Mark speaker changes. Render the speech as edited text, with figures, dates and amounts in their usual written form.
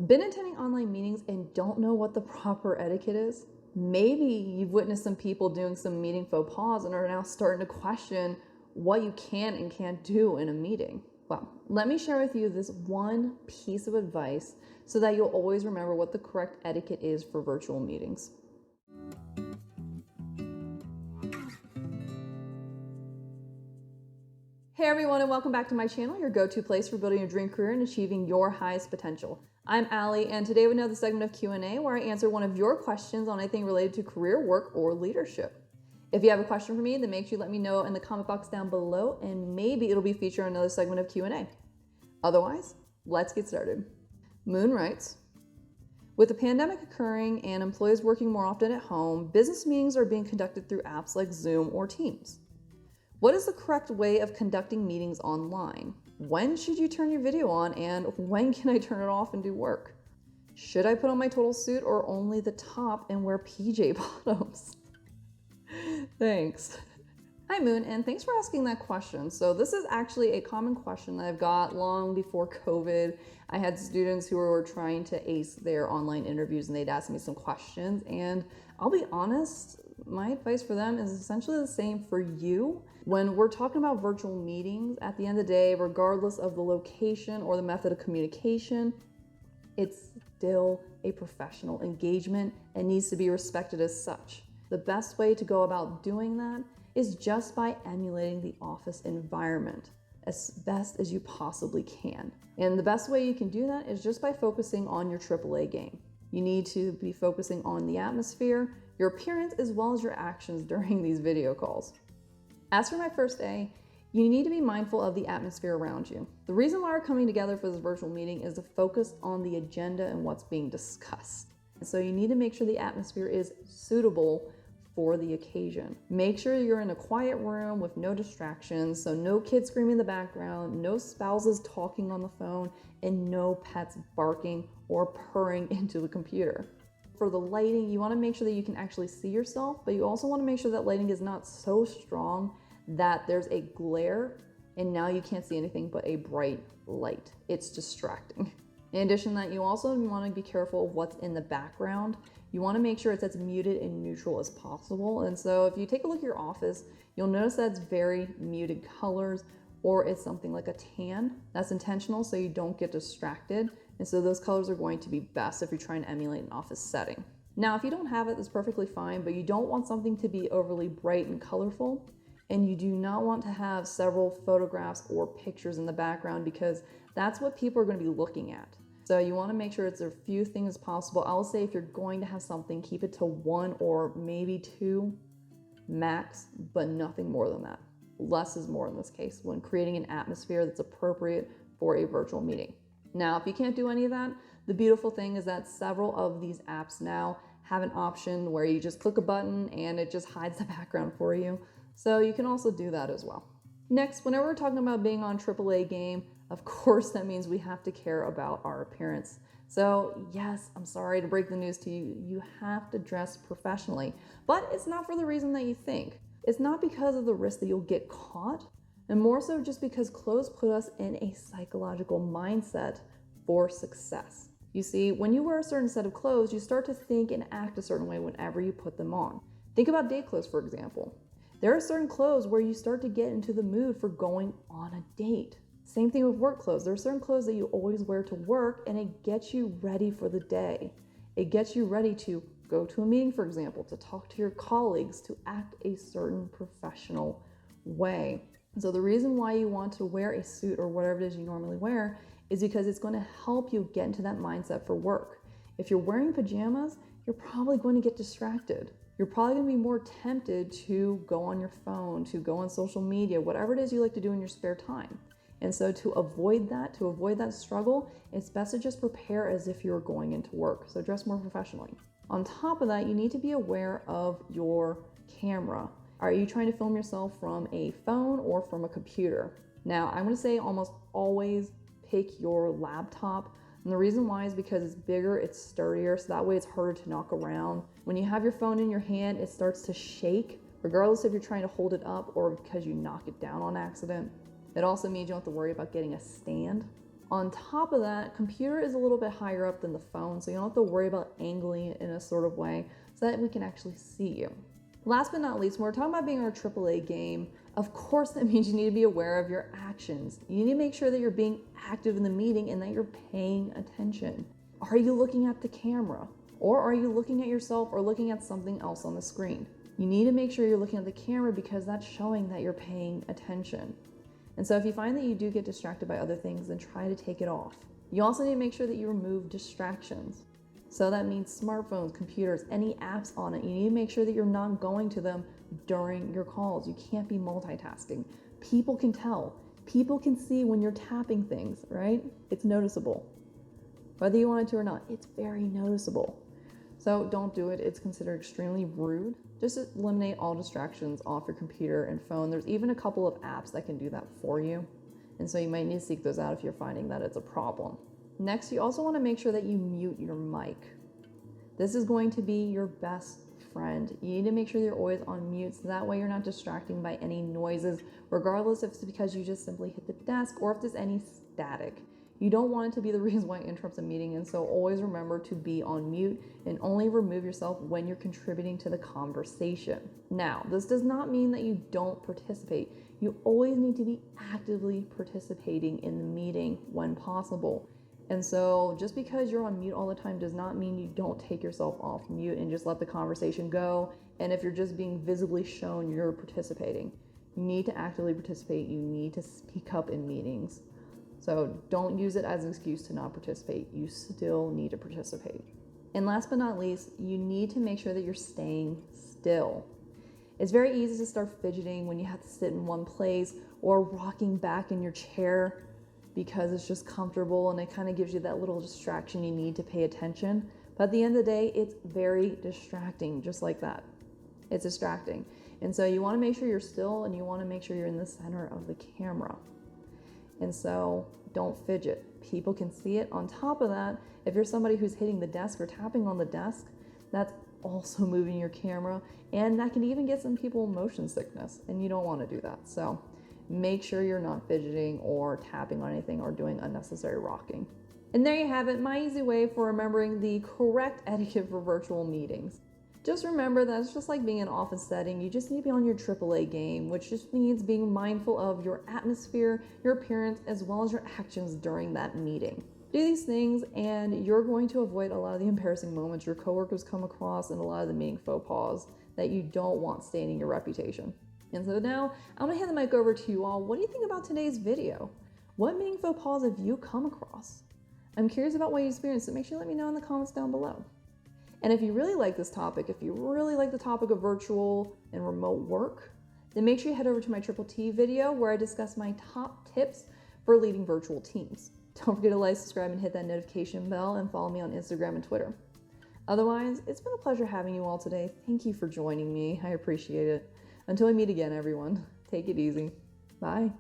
Speaker 1: Been attending online meetings and don't know what the proper etiquette is? Maybe you've witnessed some people doing some meeting faux pas and are now starting to question what you can and can't do in a meeting. Well, let me share with you this one piece of advice so that you'll always remember what the correct etiquette is for virtual meetings. Hey everyone, and welcome back to my channel, your go-to place for building your dream career and achieving your highest potential. I'm Allie, and today we have another segment of Q&A where I answer one of your questions on anything related to career, work, or leadership. If you have a question for me, then make sure you let me know in the comment box down below, and maybe it'll be featured in another segment of Q&A. Otherwise, let's get started. Moon writes, with the pandemic occurring and employees working more often at home, business meetings are being conducted through apps like Zoom or Teams. What is the correct way of conducting meetings online? When should you turn your video on, and when can I turn it off and do work? Should I put on my total suit or only the top and wear PJ bottoms? Thanks. Hi Moon, and thanks for asking that question. So this is actually a common question that I've got long before COVID. I had students who were trying to ace their online interviews and they'd ask me some questions, and I'll be honest, my advice for them is essentially the same for you. When we're talking about virtual meetings, at the end of the day, regardless of the location or the method of communication, it's still a professional engagement and needs to be respected as such. The best way to go about doing that is just by emulating the office environment as best as you possibly can. And the best way you can do that is just by focusing on your AAA game. You need to be focusing on the atmosphere, your appearance, as well as your actions during these video calls. As for my first A, you need to be mindful of the atmosphere around you. The reason why we're coming together for this virtual meeting is to focus on the agenda and what's being discussed. So you need to make sure the atmosphere is suitable for the occasion. Make sure you're in a quiet room with no distractions, so no kids screaming in the background, no spouses talking on the phone, and no pets barking or purring into the computer. For the lighting, you want to make sure that you can actually see yourself, but you also want to make sure that lighting is not so strong that there's a glare and now you can't see anything but a bright light. It's distracting. In addition to that, you also want to be careful of what's in the background. You want to make sure it's as muted and neutral as possible. And so if you take a look at your office, you'll notice that it's very muted colors, or it's something like a tan. That's intentional so you don't get distracted. And so those colors are going to be best if you're trying to emulate an office setting. Now, if you don't have it, that's perfectly fine, but you don't want something to be overly bright and colorful. And you do not want to have several photographs or pictures in the background, because that's what people are going to be looking at. So you want to make sure it's as few things as possible. I will say if you're going to have something, keep it to one or maybe two max, but nothing more than that. Less is more in this case when creating an atmosphere that's appropriate for a virtual meeting. Now, if you can't do any of that, the beautiful thing is that several of these apps now have an option where you just click a button and it just hides the background for you. So you can also do that as well. Next, whenever we're talking about being on AAA game, of course, that means we have to care about our appearance. So yes, I'm sorry to break the news to you, you have to dress professionally, but it's not for the reason that you think. It's not because of the risk that you'll get caught, and more so just because clothes put us in a psychological mindset for success. You see, when you wear a certain set of clothes, you start to think and act a certain way whenever you put them on. Think about date clothes, for example. There are certain clothes where you start to get into the mood for going on a date. Same thing with work clothes. There are certain clothes that you always wear to work, and it gets you ready for the day. It gets you ready to go to a meeting, for example, to talk to your colleagues, to act a certain professional way. So the reason why you want to wear a suit or whatever it is you normally wear is because it's going to help you get into that mindset for work. If you're wearing pajamas, you're probably going to get distracted. You're probably going to be more tempted to go on your phone, to go on social media, whatever it is you like to do in your spare time. And so to avoid that struggle, it's best to just prepare as if you're going into work. So dress more professionally. On top of that, you need to be aware of your camera. Are you trying to film yourself from a phone or from a computer? Now, I'm going to say almost always pick your laptop. And the reason why is because it's bigger, it's sturdier, so that way it's harder to knock around. When you have your phone in your hand, it starts to shake, regardless if you're trying to hold it up or because you knock it down on accident. It also means you don't have to worry about getting a stand On top of that, computer is a little bit higher up than the phone, so you don't have to worry about angling it in a sort of way so that we can actually see you. Last but not least, when we're talking about being our AAA game, of course that means you need to be aware of your actions. You need to make sure that you're being active in the meeting and that you're paying attention. Are you looking at the camera? Or are you looking at yourself or looking at something else on the screen? You need to make sure you're looking at the camera because that's showing that you're paying attention. And so if you find that you do get distracted by other things, then try to take it off. You also need to make sure that you remove distractions. So that means smartphones, computers, any apps on it. You need to make sure that you're not going to them during your calls. You can't be multitasking. People can tell. People can see when you're tapping things, right? It's noticeable. Whether you want it to or not, it's very noticeable. So don't do it. It's considered extremely rude. Just eliminate all distractions off your computer and phone. There's even a couple of apps that can do that for you. And so you might need to seek those out if you're finding that it's a problem. Next, you also want to make sure that you mute your mic. This is going to be your best friend. You need to make sure that you're always on mute so that way you're not distracting by any noises, regardless if it's because you just simply hit the desk or if there's any static. You don't want it to be the reason why it interrupts a meeting, and so always remember to be on mute and only remove yourself when you're contributing to the conversation. Now, this does not mean that you don't participate. You always need to be actively participating in the meeting when possible. And so just because you're on mute all the time does not mean you don't take yourself off mute and just let the conversation go. And if you're just being visibly shown you're participating, you need to actively participate. You need to speak up in meetings. So don't use it as an excuse to not participate. You still need to participate. And last but not least, you need to make sure that you're staying still. It's very easy to start fidgeting when you have to sit in one place or rocking back in your chair because it's just comfortable and it kind of gives you that little distraction you need to pay attention. But at the end of the day, it's very distracting, just like that. It's distracting. And so you want to make sure you're still and you want to make sure you're in the center of the camera. And so don't fidget. People can see it. On top of that, if you're somebody who's hitting the desk or tapping on the desk, that's also moving your camera, and that can even get some people motion sickness, and you don't want to do that. So make sure you're not fidgeting or tapping on anything or doing unnecessary rocking. And there you have it, my easy way for remembering the correct etiquette for virtual meetings. Just remember that it's just like being in an office setting. You just need to be on your AAA game, which just means being mindful of your atmosphere, your appearance, as well as your actions during that meeting. Do these things and you're going to avoid a lot of the embarrassing moments your coworkers come across and a lot of the meeting faux pas that you don't want staining your reputation. And so now I'm gonna hand the mic over to you all. What do you think about today's video? What meeting faux pas have you come across? I'm curious about what you experienced, so make sure you let me know in the comments down below. And if you really like this topic, if you really like the topic of virtual and remote work, then make sure you head over to my Triple T video where I discuss my top tips for leading virtual teams. Don't forget to like, subscribe, and hit that notification bell, and follow me on Instagram and Twitter. Otherwise, it's been a pleasure having you all today. Thank you for joining me. I appreciate it. Until we meet again, everyone, take it easy. Bye.